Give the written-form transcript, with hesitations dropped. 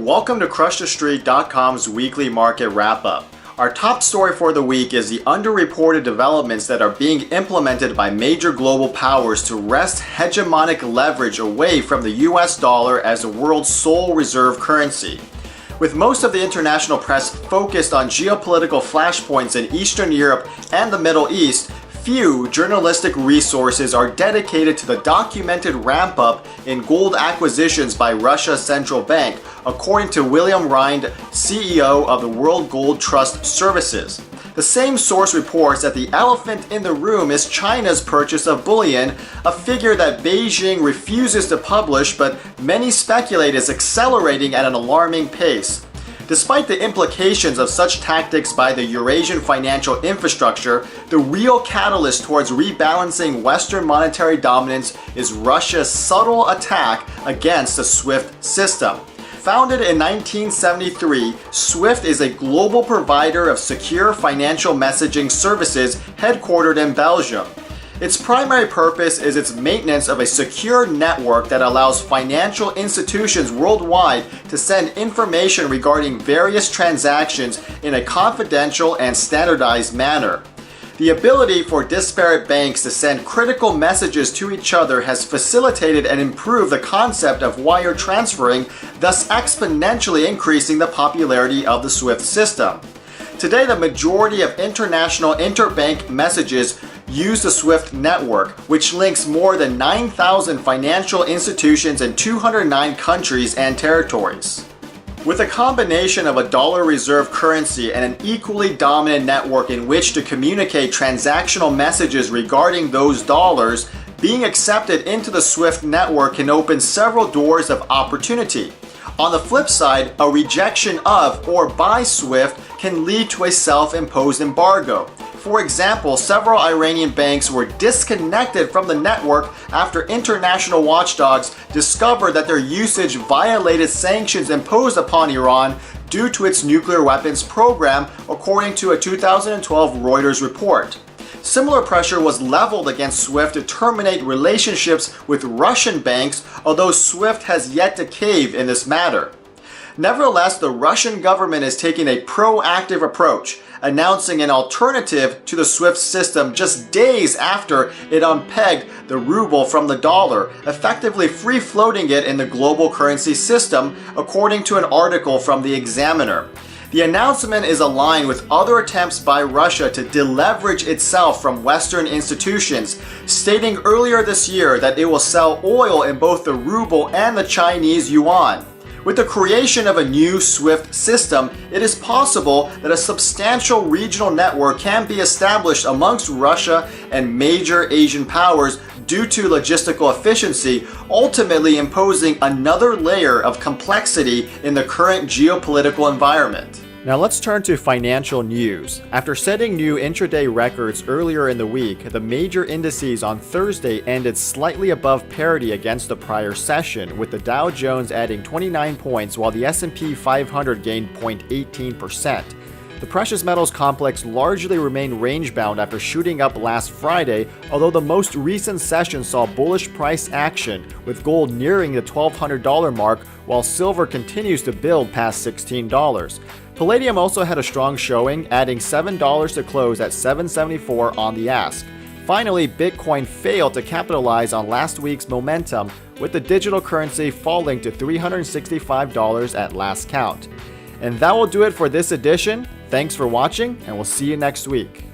welcome to CrushTheStreet.com's weekly market wrap-up. Our top story for the week is the underreported developments that are being implemented by major global powers to wrest hegemonic leverage away from the US dollar as the world's sole reserve currency. With most of the international press focused on geopolitical flashpoints in Eastern Europe and the Middle East, few journalistic resources are dedicated to the documented ramp-up in gold acquisitions by Russia's central bank, according to William Rind, CEO of the World Gold Trust Services. The same source reports that the elephant in the room is China's purchase of bullion, a figure that Beijing refuses to publish, but many speculate is accelerating at an alarming pace. Despite the implications of such tactics by the Eurasian financial infrastructure, the real catalyst towards rebalancing Western monetary dominance is Russia's subtle attack against the SWIFT system. Founded in 1973, SWIFT is a global provider of secure financial messaging services headquartered in Belgium. Its primary purpose is its maintenance of a secure network that allows financial institutions worldwide to send information regarding various transactions in a confidential and standardized manner. The ability for disparate banks to send critical messages to each other has facilitated and improved the concept of wire transferring, thus exponentially increasing the popularity of the SWIFT system. Today, the majority of international interbank messages use the SWIFT network, which links more than 9,000 financial institutions in 209 countries and territories. With a combination of a dollar reserve currency and an equally dominant network in which to communicate transactional messages regarding those dollars, being accepted into the SWIFT network can open several doors of opportunity. On the flip side, a rejection of or by SWIFT can lead to a self-imposed embargo. For example, several Iranian banks were disconnected from the network after international watchdogs discovered that their usage violated sanctions imposed upon Iran due to its nuclear weapons program, according to a 2012 Reuters report. Similar pressure was leveled against SWIFT to terminate relationships with Russian banks, although SWIFT has yet to cave in this matter. Nevertheless, the Russian government is taking a proactive approach, announcing an alternative to the SWIFT system just days after it unpegged the ruble from the dollar, effectively free-floating it in the global currency system, according to an article from The Examiner. The announcement is aligned with other attempts by Russia to deleverage itself from Western institutions, stating earlier this year that it will sell oil in both the ruble and the Chinese yuan. With the creation of a new SWIFT system, it is possible that a substantial regional network can be established amongst Russia and major Asian powers due to logistical efficiency, ultimately imposing another layer of complexity in the current geopolitical environment. Now let's turn to financial news. After setting new intraday records earlier in the week, the major indices on Thursday ended slightly above parity against the prior session, with the Dow Jones adding 29 points while the S&P 500 gained 0.18%. The precious metals complex largely remained range-bound after shooting up last Friday, although the most recent session saw bullish price action, with gold nearing the $1,200 mark while silver continues to build past $16. Palladium also had a strong showing, adding $7 to close at $7.74 on the ask. Finally, Bitcoin failed to capitalize on last week's momentum, with the digital currency falling to $365 at last count. And that will do it for this edition. Thanks for watching, and we'll see you next week.